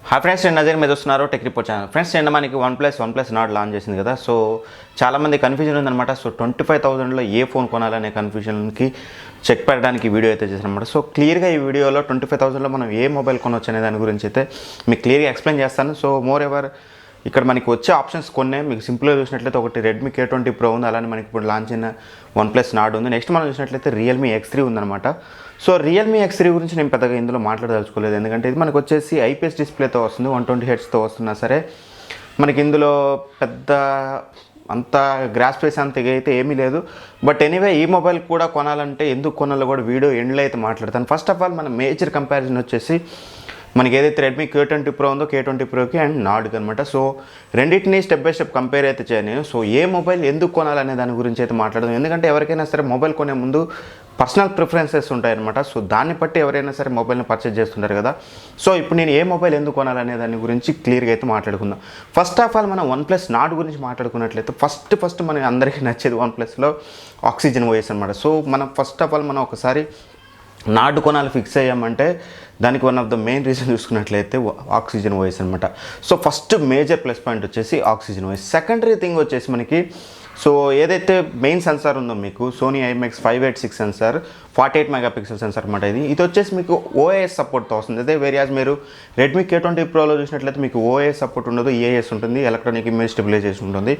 Hi friends, నేను నజర్ మీద వస్తున్నారు టెక్ రిపోర్ట్ ఛానల్. ఫ్రెండ్స్, నిన్న మనకి వన్ ప్లస్ నాట్ లాంచ్ చేసింది కదా. సో చాలామంది కన్ఫ్యూజన్ ఉందన్నమాట. సో 25,000లో ఏ ఫోన్ కొనాలనే కన్ఫ్యూజన్కి చెక్ పెట్టడానికి వీడియో అయితే చేశానమాట. సో క్లియర్గా ఈ వీడియోలో 25,000లో మనం ఏ మొబైల్ కొనవచ్చు అనే దాని గురించి అయితే మీకు క్లియర్గా ఎక్స్ప్లెయిన్ చేస్తాను. సో మోర్ ఎవర్ ఇక్కడ మనకి వచ్చే ఆప్షన్స్ కొన్నే. మీకు సింపుల్గా చూసినట్లయితే ఒకటి Redmi K20 Pro ఉంది, అలానే మనకి ఇప్పుడు లాంచ్ అయిన OnePlus నాట్ ఉంది. నెక్స్ట్ మనం చూసినట్లయితే Realme X3 ఉందన్నమాట. సో Realme X3 గురించి నేను పెద్దగా ఇందులో మాట్లాడదలుచుకోలేదు, ఎందుకంటే ఇది మనకు వచ్చేసి ఐపీఎస్ డిస్ప్లేతో వస్తుంది, 120 Hzతో వస్తున్నా సరే మనకి ఇందులో పెద్ద అంత గ్రాస్ స్పేస్ అంత అయితే ఏమీ లేదు. బట్ ఎనీవే ఈ మొబైల్ కూడా కొనాలంటే ఎందుకు కొనాలో కూడా వీడియో ఎండ్లో అయితే మాట్లాడతాను. ఫస్ట్ ఆఫ్ ఆల్ మన మేజర్ కంపారిజన్ వచ్చేసి మనకి ఏదైతే Redmi K20 Pro ఉందో K20 Proకి అండ్ నాట్కి అనమాట. సో రెండింటినీ స్టెప్ బై స్టెప్ కంపేర్ అయితే చేయను. సో ఏ మొబైల్ ఎందుకు కొనాలనే దాని గురించి అయితే మాట్లాడదాం, ఎందుకంటే ఎవరికైనా సరే మొబైల్ కొనే ముందు పర్సనల్ ప్రిఫరెన్సెస్ ఉంటాయన్నమాట. సో దాన్ని బట్టి ఎవరైనా సరే మొబైల్ని పర్చేజ్ చేస్తుంటారు కదా. సో ఇప్పుడు నేను ఏ మొబైల్ ఎందుకు కొనాలనే దాని గురించి క్లియర్గా అయితే మాట్లాడుకుందాం. ఫస్ట్ ఆఫ్ ఆల్ మనం OnePlus నాట్ గురించి మాట్లాడుకున్నట్లయితే ఫస్ట్ మనకి అందరికీ నచ్చేది OnePlusలో ఆక్సిజన్ ఓఎస్ అనమాట. సో మనం ఫస్ట్ ఆఫ్ ఆల్ మనం ఒకసారి నాటు కొనాలి ఫిక్స్ అయ్యామంటే దానికి one of the main reason చూసుకున్నట్లయితే ఆక్సిజన్ ఓఎస్ అనమాట. So first major plus point వచ్చేసి ఆక్సిజన్ ఓఎస్. సెకండరీ థింగ్ వచ్చేసి మనకి సో ఏదైతే మెయిన్ సెన్సార్ ఉందో మీకు Sony IMX 586 sensor 48 megapixel sensor అనమాట. ఇది వచ్చేసి మీకు ఓఎస్ సపోర్ట్తో వస్తుంది. అదే వేరియాజ్ మీరు Redmi K20 Proలో చూసినట్లయితే మీకు ఓఎస్ సపోర్ట్ ఉండదు, EIS ఉంటుంది, ఎలక్ట్రానిక్ ఇమేజ్ స్టెబిలైజేషన్ ఉంటుంది,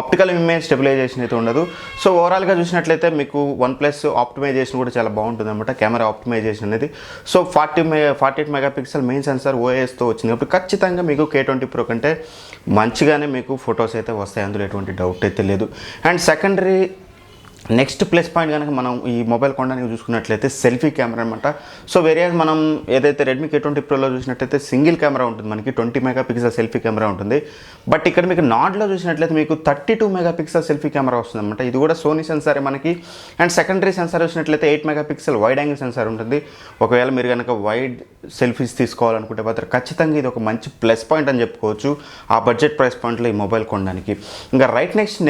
ఆప్టికల్ ఇమేజ్ స్టెబిలైజేషన్ అయితే ఉండదు. సో ఓవరాల్గా చూసినట్లయితే మీకు OnePlus ఆప్టిమైజేషన్ కూడా చాలా బాగుంటుంది అనమాట, కెమెరా ఆప్టిమైజేషన్ అనేది. సో 48 మెగాపిక్సెల్ మెయిన్ సెన్సార్ ఓఎస్తో వచ్చింది కాబట్టి ఖచ్చితంగా మీకు K20 Pro కంటే మంచిగానే మీకు ఫొటోస్ అయితే వస్తాయి, అందులో ఎటువంటి డౌట్ అయితే లేదు. And secondary next plus point కనుక మనం ఈ మొబైల్ కొనడానికి చూసుకున్నట్లయితే సెల్ఫీ కెమెరా అనమాట. సో వేరే మనం ఏదైతే Redmi K20 Proలో చూసినట్లయితే సింగిల్ కెమెరా ఉంటుంది, మనకి 20 మెగాపిక్సెల్ సెల్ఫీ కెమెరా ఉంటుంది. బట్ ఇక్కడ మీకు నాట్లో చూసినట్లయితే మీకు 32 మెగాపిక్సెల్ సెల్ఫీ కెమెరా వస్తుంది అనమాట. ఇది కూడా సోనీ సెన్సారే మనకి. అండ్ సెకండరీ సెన్సార్ చూసినట్లయితే 8 మెగాపిక్సెల్ వైడ్ యాంగిల్ సెన్సార్ ఉంటుంది. ఒకవేళ మీరు కనుక వైడ్ సెల్ఫీస్ తీసుకోవాలనుకుంటే మాత్రం ఖచ్చితంగా ఇది ఒక మంచి ప్లస్ పాయింట్ అని చెప్పుకోవచ్చు ఆ బడ్జెట్ ప్రైస్ పాయింట్లో ఈ మొబైల్ కొనడానికి. ఇంకా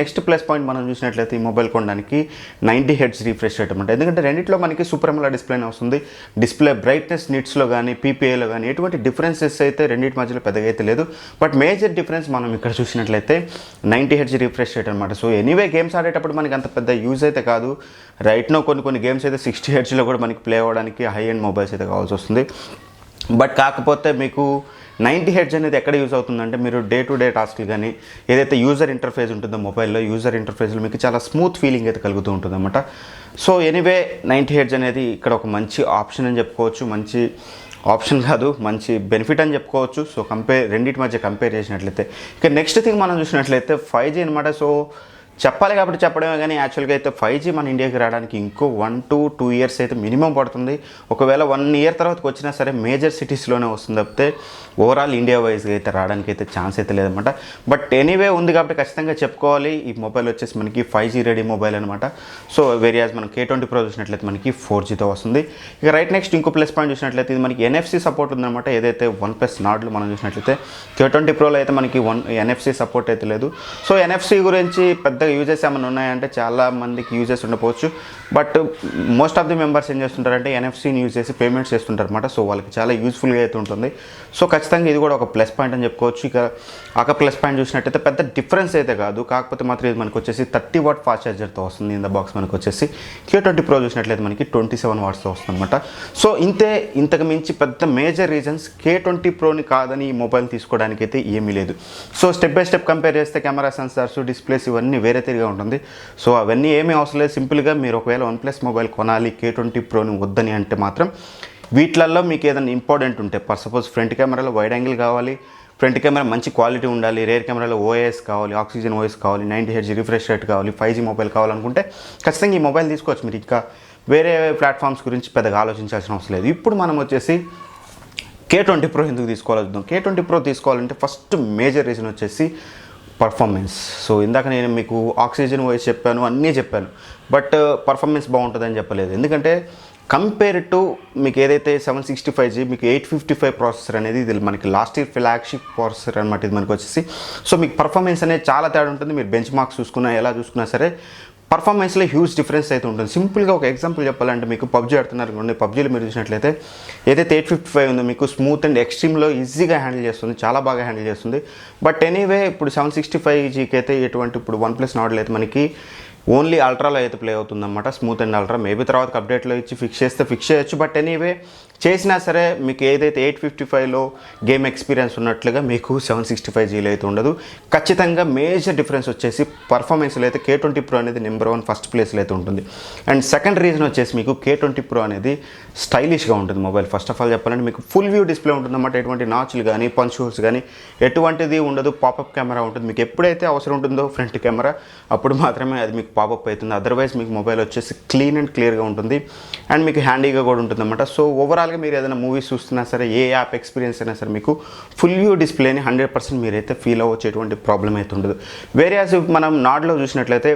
నెక్స్ట్ ప్లస్ పాయింట్ మనం చూసినట్లయితే ఈ మొబైల్ కొనడానికి 90 Hz రిఫ్రెష్ రేట్ అనమాట. ఎందుకంటే రెండిట్లో మనకి సూపర్ AMOLED డిస్ప్లేనే వస్తుంది. డిస్ప్లే బ్రైట్నెస్ నిట్స్లో కానీ PPIలో కానీ ఎటువంటి డిఫరెన్సెస్ అయితే రెండింటి మధ్యలో పెద్దగా అయితే లేదు. బట్ మేజర్ డిఫరెన్స్ మనం ఇక్కడ చూసినట్లయితే 90 Hz రిఫ్రెష్ రేట్ అనమాట. సో ఎనీవే గేమ్స్ ఆడేటప్పుడు మనకి అంత పెద్ద యూజ్ అయితే కాదు. రైట్నో కొన్ని గేమ్స్ అయితే 60 Hzలో కూడా మనకి ప్లే అవ్వడానికి హై ఎండ్ మొబైల్స్ అయితే కావాల్సి వస్తుంది. బట్ కాకపోతే మీకు 90 Hz అనేది ఎక్కడ యూజ్ అవుతుందంటే మీరు డే టు డే టాస్క్లు కానీ ఏదైతే యూజర్ ఇంటర్ఫేస్ ఉంటుందో మొబైల్లో యూజర్ ఇంటర్ఫేస్లో మీకు చాలా స్మూత్ ఫీలింగ్ అయితే కలుగుతూ ఉంటుంది అన్నమాట. సో ఎనీవే 90 Hz అనేది ఇక్కడ ఒక మంచి ఆప్షన్ అని చెప్పుకోవచ్చు, మంచి ఆప్షన్ కాదు మంచి బెనిఫిట్ అని చెప్పుకోవచ్చు. సో రెండింటి మధ్య కంపేర్ చేసినట్లయితే ఇక నెక్స్ట్ థింగ్ మనం చూసినట్లయితే 5G అనమాట. సో చెప్పాలి కాబట్టి చెప్పడమే కానీ యాక్చువల్గా అయితే 5G మన ఇండియాకి రావడానికి ఇంకో 1 to 2 years అయితే మినిమం పడుతుంది. ఒకవేళ 1 year తర్వాతకి వచ్చినా సరే మేజర్ సిటీస్లోనే వస్తుంది తప్పితే ఓవరాల్ ఇండియా వైజ్గా అయితే రావడానికి అయితే ఛాన్స్ అయితే లేదనమాట. బట్ ఎనీవే ఉంది కాబట్టి ఖచ్చితంగా చెప్పుకోవాలి ఈ మొబైల్ వచ్చేసి మనకి 5G రెడీ మొబైల్ అనమాట. సో వేరియాజ్ మనం K20 Pro చూసినట్లయితే మనకి 4Gతో వస్తుంది. ఇక నెక్స్ట్ ఇంకో ప్లస్ పాయింట్ చూసినట్లయితే ఇది మనకి NFC సపోర్ట్ ఉందన్నమాట. ఏదైతే OnePlus నాట్లో మనం చూసినట్లయితే K20 Proలో అయితే మనకి NFC సపోర్ట్ అయితే లేదు. సో NFC గురించి పెద్ద యూజెస్ ఏమైనా ఉన్నాయంటే చాలా మందికి యూజెస్ ఉండకపోవచ్చు. But most of the members ఏం చేస్తుంటారంటే NFCని యూజ్ చేసి పేమెంట్స్ చేస్తుంటారు అనమాట. సో వాళ్ళకి చాలా యూజ్ఫుల్గా అయితే ఉంటుంది. సో ఖచ్చితంగా ఇది కూడా ఒక ప్లస్ పాయింట్ అని చెప్పుకోవచ్చు. ఇక ప్లస్ పాయింట్ చూసినట్టయితే పెద్ద డిఫరెన్స్ అయితే కాదు, కాకపోతే మాత్రం ఇది మనకు వచ్చేసి 30 watt ఫాస్ట్ ఛార్జర్తో వస్తుంది. ఇన్ ద బాక్స్ మనకు వచ్చేసి K20 Pro చూసినట్లయితే మనకి 27 wattsతో వస్తుంది అనమాట. సో ఇంతకు మించి పెద్ద మేజర్ రీజన్స్ K20 Proని కాదని ఈ మొబైల్ తీసుకోవడానికి అయితే ఏమీ లేదు. So step by step compare చేస్తే కెమెరా సెన్సార్స్ డిస్ప్లేస్ ఇవన్నీ వేరే తిరిగా ఉంటుంది. సో అవన్నీ ఏమీ అవసరం లేదు. సింపుల్గా మీరు ఒకవేళ OnePlus మొబైల్ కొనాలి K20 Proని వద్దని అంటే మాత్రం వీటిలలో మీకు ఏదైనా ఇంపార్టెంట్ ఉంటే సపోజ్ ఫ్రంట్ కెమెరాలో వైడ్ యాంగిల్ కావాలి, ఫ్రంట్ కెమెరా మంచి క్వాలిటీ ఉండాలి, రేర్ కెమెరాలో OIS కావాలి, ఆక్సిజన్ OS కావాలి, 90 Hz రిఫ్రెష్ రేట్ కావాలి, 5G మొబైల్ కావాలనుకుంటే ఖచ్చితంగా ఈ మొబైల్ తీసుకోవచ్చు. మీరు ఇంకా వేరే ప్లాట్ఫామ్స్ గురించి పెద్దగా ఆలోచించాల్సిన అవసరం లేదు. ఇప్పుడు మనం వచ్చేసి K20 Pro ఎందుకు తీసుకోవాలి? K20 Pro తీసుకోవాలంటే ఫస్ట్ మేజర్ రీజన్ వచ్చేసి పర్ఫార్మెన్స్. సో ఇందాక నేను మీకు ఆక్సిజన్ OS చెప్పాను, అన్నీ చెప్పాను, బట్ పర్ఫార్మెన్స్ బాగుంటుందని చెప్పలేదు. ఎందుకంటే కంపేర్ టు మీకు ఏదైతే 765G మీకు 855 ప్రాసెసర్ అనేది ఇది మనకి లాస్ట్ ఇయర్ ఫ్లాగ్షిప్ ప్రాసెసర్ అనమాట. ఇది మనకి వచ్చేసి సో మీకు పర్ఫార్మెన్స్ అనేది చాలా తేడా ఉంటుంది. మీరు బెంచ్ మార్క్స్ చూసుకున్నా ఎలా చూసుకున్నా సరే పర్ఫార్మెన్స్లో హ్యూజ్ డిఫరెన్స్ అయితే ఉంటుంది. సింపుల్గా ఒక ఎగ్జాంపుల్ చెప్పాలంటే మీకు పబ్జీ ఆడుతున్నారు అనుకోండి, పబ్జీలో మీరు చూసినట్లయితే ఏదైతే 855 ఉందో మీకు స్మూత్ అండ్ ఎక్స్ట్రీమ్లో ఈజీగా హ్యాండిల్ చేస్తుంది, చాలా బాగా హ్యాండిల్ చేస్తుంది. బట్ ఎనీవే ఇప్పుడు 765Gకి అయితే ఎటువంటి ఇప్పుడు వన్ ప్లస్ నాడ్లో అయితే మనకి ఓన్లీ అల్ట్రాలో అయితే ప్లే అవుతుందన్నమాట, స్మూత్ అండ్ అల్ట్రా. మేబీ తర్వాత అప్డేట్లో ఇచ్చి ఫిక్స్ చేయొచ్చు. బట్ ఎనీవే చేసినా సరే మీకు ఏదైతే 855లో గేమ్ ఎక్స్పీరియన్స్ ఉన్నట్లుగా మీకు 765Gలో అయితే ఉండదు. ఖచ్చితంగా మేజర్ డిఫరెన్స్ వచ్చేసి పర్ఫార్మెన్స్లో అయితే K20 Pro అనేది నెంబర్ 1 ఫస్ట్ ప్లేస్లో అయితే ఉంటుంది. అండ్ సెకండ్ రీజన్ వచ్చేసి మీకు K20 Pro అనేది స్టైలిష్గా ఉంటుంది మొబైల్. ఫస్ట్ ఆఫ్ ఆల్ చెప్పాలంటే మీకు ఫుల్ వ్యూ డిస్ప్లే ఉంటుందన్నమాట, ఎటువంటి నాచ్లు కానీ పంచ్ హోల్స్ కానీ ఎటువంటిది ఉండదు. పాపప్ కెమెరా ఉంటుంది, మీకు ఎప్పుడైతే అవసరం ఉంటుందో ఫ్రంట్ కెమెరా అప్పుడు మాత్రమే అది మీకు పాపప్ అవుతుంది. అదర్వైజ్ మీకు మొబైల్ వచ్చేసి క్లీన్ అండ్ క్లియర్గా ఉంటుంది అండ్ మీకు హ్యాండీగా కూడా ఉంటుందన్నమాట. సో ఓవరాల్గా మీరు ఏదైనా మూవీస్ చూస్తున్నా సరే, ఏ యాప్ ఎక్స్పీరియన్స్ అయినా సరే మీకు ఫుల్ వ్యూ డిస్ప్లేని 100% మీరైతే ఫీల్ అవ్వచ్చేటువంటి ప్రాబ్లం అయితే ఉండదు. వేరే మనం నాడ్లో చూసినట్లయితే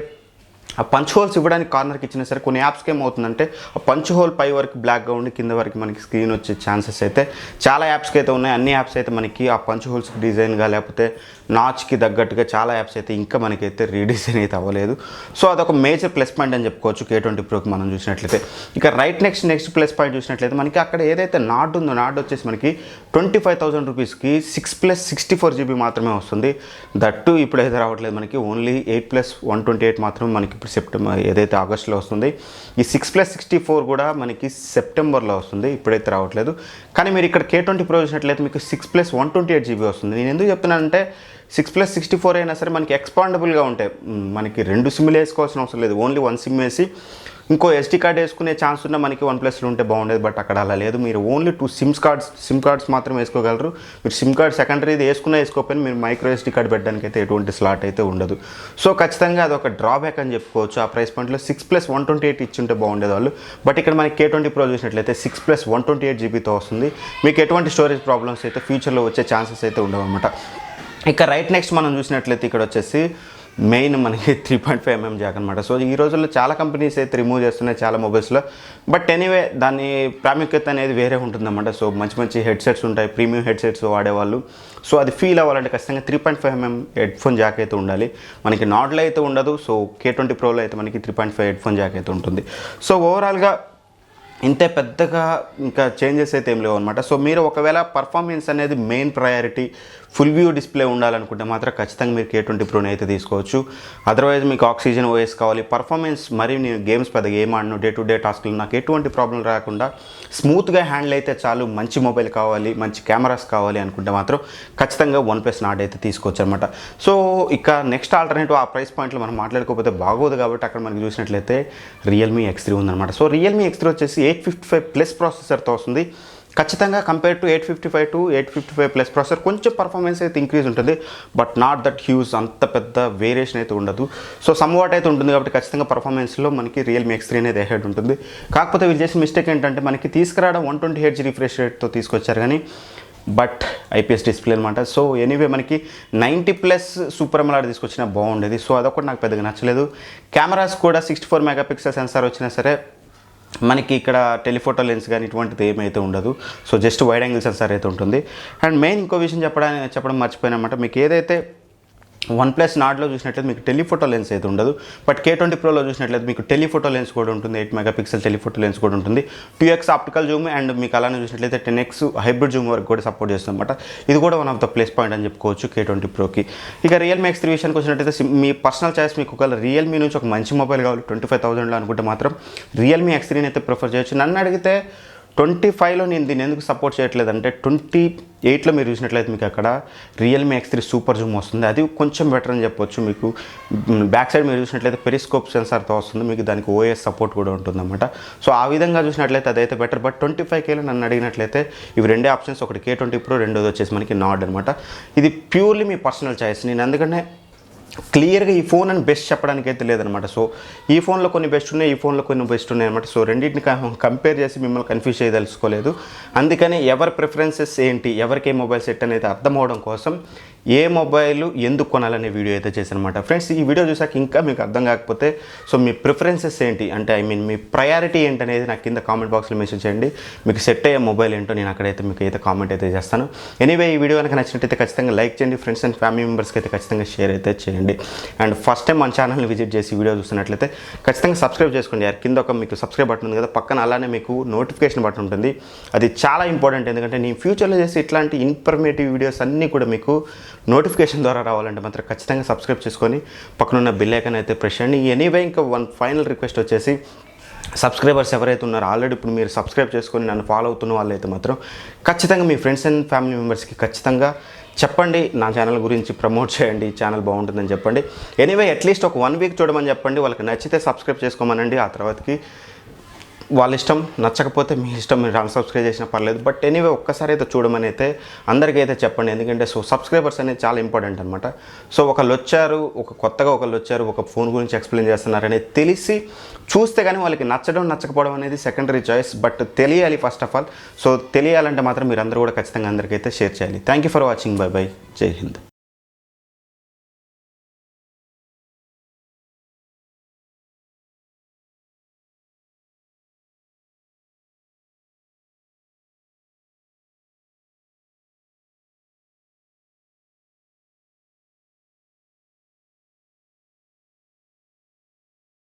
ఆ పంచ్ హోల్స్ ఇవ్వడానికి కార్నర్కి ఇచ్చినా సరే కొన్ని యాప్స్కి ఏమవుతుందంటే ఆ పంచ్ హోల్ పై వరకు బ్లాక్గా ఉండి కింద వరకు మనకి స్క్రీన్ వచ్చే ఛాన్సెస్ అయితే చాలా యాప్స్కి అయితే ఉన్నాయి. అన్ని యాప్స్ అయితే మనకి ఆ పంచ్ హోల్స్ డిజైన్గా లేకపోతే నాచ్కి తగ్గట్టుగా చాలా యాప్స్ అయితే ఇంకా మనకైతే రీడిజైన్ అయితే అవ్వలేదు. సో అదొక మేజర్ ప్లస్ పాయింట్ అని చెప్పుకోవచ్చు K20 Proకి మనం చూసినట్లయితే. ఇక నెక్స్ట్ ప్లస్ పాయింట్ చూసినట్లయితే మనకి అక్కడ ఏదైతే నాడ్ ఉందో నాడ్ వచ్చేసి మనకి 25,000 రూపీస్కి 6+64GB మాత్రమే వస్తుంది. దట్టు ఇప్పుడైతే రావట్లేదు మనకి, ఓన్లీ 8+128 మాత్రమే మనకి ఇప్పుడు సెప్టెంబర్ ఏదైతే ఆగస్టులో వస్తుంది. ఈ 6+64 కూడా మనకి సెప్టెంబర్లో వస్తుంది, ఇప్పుడైతే రావట్లేదు. కానీ మీరు ఇక్కడ K20 Pro చూసినట్లయితే మీకు 6+128GB వస్తుంది. నేను ఎందుకు చెప్తున్నానంటే 6+64 అయినా సరే మనకి ఎక్స్పాండబుల్గా ఉంటాయి. మనకి 2 సిమ్లు వేసుకోవాల్సిన అవసరం లేదు, ఓన్లీ 1 సిమ్ వేసి ఇంకో SD కార్డ్ వేసుకునే ఛాన్స్ ఉన్న మనకి OnePlusలో ఉంటే బాగుండేది. బట్ అక్కడ అలా లేదు, మీరు ఓన్లీ 2 సిమ్ కార్డ్స్ మాత్రం వేసుకోగలరు. మీరు సిమ్ కార్డ్ సెకండరీది వేసుకోకపోయినా మీరు మైక్రో SD కార్డ్ పెట్టడానికి అయితే ఎటువంటి స్లాట్ అయితే ఉండదు. సో ఖచ్చితంగా అదొక డ్రాబ్యాక్ అని చెప్పుకోవచ్చు. ఆ ప్రైస్ పాయింట్లో 6+128 ఇచ్చుంటే బాగుండేది వాళ్ళు. బట్ ఇక్కడ మనకి K20 Pro చూసినట్లయితే 6+128GBతో వస్తుంది. మీకు ఎటువంటి స్టోరేజ్ ప్రాబ్లమ్స్ అయితే ఫ్యూచర్లో వచ్చే ఛాన్సెస్ అయితే ఉండవు అనమాట. ఇక నెక్స్ట్ మనం చూసినట్లయితే ఇక్కడ వచ్చేసి మెయిన్ మనకి 3.5mm జాక్ అనమాట. సో ఈ రోజుల్లో చాలా కంపెనీస్ అయితే రిమూవ్ చేస్తున్నాయి చాలా మొబైల్స్లో. బట్ ఎనీవే దాని ప్రాముఖ్యత అనేది వేరే ఉంటుందన్నమాట. సో మంచి హెడ్సెట్స్ ఉంటాయి, ప్రీమియం హెడ్సెట్స్ వాడేవాళ్ళు. సో అది ఫీల్ అవ్వాలంటే ఖచ్చితంగా 3.5mm హెడ్ఫోన్ జాక్ అయితే ఉండాలి. మనకి నాడ్లో అయితే ఉండదు. సో K20 Proలో అయితే మనకి 3.5 హెడ్ఫోన్ జాక్ అయితే ఉంటుంది. సో ఓవరాల్గా ఇంతే, పెద్దగా ఇంకా చేంజెస్ అయితే ఏం లేవు అనమాట. సో మీరు ఒకవేళ పర్ఫార్మెన్స్ అనేది main priority, full view display ఉండాలనుకుంటే మాత్రం ఖచ్చితంగా మీరు K20 Proని అయితే తీసుకోవచ్చు. అదర్వైజ్ మీకు ఆక్సిజన్ OS కావాలి, పర్ఫార్మెన్స్ మరి నేను గేమ్స్ పెద్ద గేమ్ ఆడను, డే టు డే టాస్క్లు నాకు ఎటువంటి ప్రాబ్లం రాకుండా స్మూత్గా హ్యాండిల్ అయితే చాలు, మంచి మొబైల్ కావాలి, మంచి కెమెరాస్ కావాలి అనుకుంటే మాత్రం ఖచ్చితంగా OnePlus నాట్ అయితే తీసుకోవచ్చు అనమాట. సో ఇక నెక్స్ట్ ఆల్టర్నేటివ్ ఆ ప్రైస్ పాయింట్లో మనం మాట్లాడుకోకపోతే బాగోదు కాబట్టి అక్కడ మనకి చూసినట్లయితే Realme X3 ఉందన్నమాట. సో Realme X3 వచ్చేసి 855+ ప్రాసెసర్తో వస్తుంది. ఖచ్చితంగా కంపేర్ టు 855 ప్రాసెసర్ కొంచెం పర్ఫార్మెన్స్ అయితే ఇంక్రీజ్ ఉంటుంది. బట్ నాట్ దట్ హ్యూజ్, అంత పెద్ద వేరియేషన్ అయితే ఉండదు. సో సమ్వాట్ అయితే ఉంటుంది కాబట్టి ఖచ్చితంగా పర్ఫార్మెన్స్లో మనకి Realme X3 అనేది అహెడ్ ఉంటుంది. కాకపోతే వీళ్ళు చేసిన మిస్టేక్ ఏంటంటే మనకి తీసుకురావడం 120Hz రిఫ్రెష్ రేట్తో తీసుకొచ్చారు కానీ బట్ IPS డిస్ప్లే అనమాట. సో ఎనీవే మనకి 90+ సూపర్ AMOLED తీసుకొచ్చినా బాగుండేది. సో అదొకటి నాకు పెద్దగా నచ్చలేదు. కెమెరాస్ కూడా 64 మెగాపిక్సెల్ సెన్సార్ వచ్చినా సరే మనకి ఇక్కడ టెలిఫోటో లెన్స్ కానీ ఇటువంటిది ఏమైతే ఉండదు. So just wide angle censor అయితే ఉంటుంది. అండ్ మెయిన్ ఇంకో విషయం చెప్పడం మర్చిపోయినమాట, మీకు ఏదైతే OnePlus నాడ్లో చూసినట్లయితే మీకు టెలిఫోటో లెన్స్ అయితే ఉండదు. బట్ K20 Proలో చూసినట్లయితే మీకు టెలిఫోటో లెన్స్ కూడా ఉంటుంది, 8 మెగాపిక్సెల్ టెలిఫోటో లెన్స్ కూడా ఉంటుంది, 2x ఆప్టికల్ జూమ్ అండ్ మీకు అలానే చూసినట్లయితే 10x హైబ్రిడ్ జూమ్ వరకు కూడా సపోర్ట్ చేస్తుంది అనమాట. ఇది కూడా one of the plus point అని చెప్పుకోవచ్చు K20 Proకి. ఇక Realme X3 విషయానికి వచ్చినట్లయితే మీ పర్సనల్ చాయిస్, మీకు ఒకవేళ Realme నుంచి ఒక మంచి మొబైల్ కావాలి 25,000లో అనుకుంటే మాత్రం Realme X3 అయితే ప్రిఫర్ చేయొచ్చు. నన్ను అడిగితే 25లో నేను దీన్ని ఎందుకు సపోర్ట్ చేయట్లేదు అంటే 28లో మీరు చూసినట్లయితే మీకు అక్కడ Realme X3 సూపర్ జూమ్ వస్తుంది, అది కొంచెం బెటర్ అని చెప్పొచ్చు. మీకు బ్యాక్ సైడ్ మీరు చూసినట్లయితే పెరిస్కోప్ సెన్సార్తో వస్తుంది, మీకు దానికి OS సపోర్ట్ కూడా ఉంటుందన్నమాట. సో ఆ విధంగా చూసినట్లయితే అదైతే బెటర్. బట్ 25Kలో నన్ను అడిగినట్లయితే ఇవి రెండే ఆప్షన్స్, ఒకటి K20 Pro, రెండోది వచ్చేసి మనకి నాడ్ అనమాట. ఇది ప్యూర్లీ మీ పర్సనల్ చాయిస్. నేను అందుకనే క్లియర్గా ఈ ఫోన్ అని బెస్ట్ చెప్పడానికి అయితే లేదనమాట. సో ఈ ఫోన్లో కొన్ని బెస్ట్ ఉన్నాయి, ఈ ఫోన్లో కొన్ని బెస్ట్ ఉన్నాయి అనమాట. సో రెండింటిని కంపేర్ చేసి మిమ్మల్ని కన్ఫ్యూజ్ చేయదలుచుకోలేదు. అందుకని ఎవరి ప్రిఫరెన్సెస్ ఏంటి, ఎవరికి ఏ మొబైల్ సెట్ అనేది అర్థం అవడం కోసం ఏ మొబైల్ ఎందుకు కొనాలనే వీడియో అయితే చేశానమాట. ఫ్రెండ్స్ ఈ వీడియో చూసాక ఇంకా మీకు అర్థం కాకపోతే సో మీ ప్రిఫరెన్సెస్ ఏంటి అంటే ఐ మీన్ మీ ప్రయారిటీ ఏంటనేది నాకు కింద కామెంట్ బాక్స్లో మెసేజ్ చేయండి. మీకు సెట్ అయ్యే మొబైల్ ఏంటో నేను అక్కడైతే మీకు అయితే కామెంట్ అయితే చేస్తాను. ఎనీవే ఈ వీడియో కనుక నచ్చినట్టయితే ఖచ్చితంగా లైక్ చేయండి. ఫ్రెండ్స్ అండ్ ఫ్యామిలీ మెంబర్స్కి అయితే ఖచ్చితంగా షేర్ అయితే చేయండి. అండ్ ఫస్ట్ టైం మన ఛానల్ని విజిట్ చేసి వీడియో చూస్తున్నట్లయితే ఖచ్చితంగా సబ్స్క్రైబ్ చేసుకోండి. కింద ఒక మీకు సబ్స్క్రైబ్ బటన్ ఉంది కదా, పక్కన అలానే మీకు నోటిఫికేషన్ బటన్ ఉంటుంది. అది చాలా ఇంపార్టెంట్, ఎందుకంటే నేను ఫ్యూచర్లో చేసి ఇట్లాంటి ఇన్ఫర్మేటివ్ వీడియోస్ అన్నీ కూడా మీకు నోటిఫికేషన్ ద్వారా రావాలంటే మాత్రం ఖచ్చితంగా సబ్స్క్రైబ్ చేసుకొని పక్కనున్న బెల్ ఐకాన్ అయితే ప్రెస్ చేయండి. ఎనీవే ఇంకా వన్ ఫైనల్ రిక్వెస్ట్ వచ్చేసి సబ్స్క్రైబర్స్ ఎవరైతే ఉన్నారో ఆల్రెడీ ఇప్పుడు మీరు సబ్స్క్రైబ్ చేసుకొని నన్ను ఫాలో అవుతున్న వాళ్ళైతే మాత్రం ఖచ్చితంగా మీ ఫ్రెండ్స్ అండ్ ఫ్యామిలీ మెంబర్స్కి ఖచ్చితంగా చెప్పండి, నా ఛానల్ గురించి ప్రమోట్ చేయండి, ఛానల్ బాగుంటుందని చెప్పండి. ఎనీవే అట్లీస్ట్ ఒక 1 వీక్ చూడమని చెప్పండి. వాళ్ళకి నచ్చితే సబ్స్క్రైబ్ చేసుకోమనండి. ఆ తర్వాతకి వాళ్ళ ఇష్టం, నచ్చకపోతే మీ ఇష్టం, మీరు అన్సబ్స్క్రైబ్ చేసినా పర్లేదు. బట్ ఎనీవే ఒక్కసారి అయితే చూడమని అయితే అందరికీ అయితే చెప్పండి. ఎందుకంటే సో సబ్స్క్రైబర్స్ అనేది చాలా ఇంపార్టెంట్ అనమాట. సో ఒకళ్ళు వచ్చారు, కొత్తగా ఒకళ్ళు వచ్చారు, ఒక ఫోన్ గురించి ఎక్స్ప్లెయిన్ చేస్తున్నారు అనేది తెలిసి చూస్తే కానీ వాళ్ళకి నచ్చడం నచ్చకపోవడం అనేది సెకండరీ చాయిస్. బట్ తెలియాలి ఫస్ట్ ఆఫ్ ఆల్. సో తెలియాలంటే మాత్రం మీరు అందరూ కూడా ఖచ్చితంగా అందరికీ అయితే షేర్ చేయాలి. Thank you for watching. By by. జై హింద్.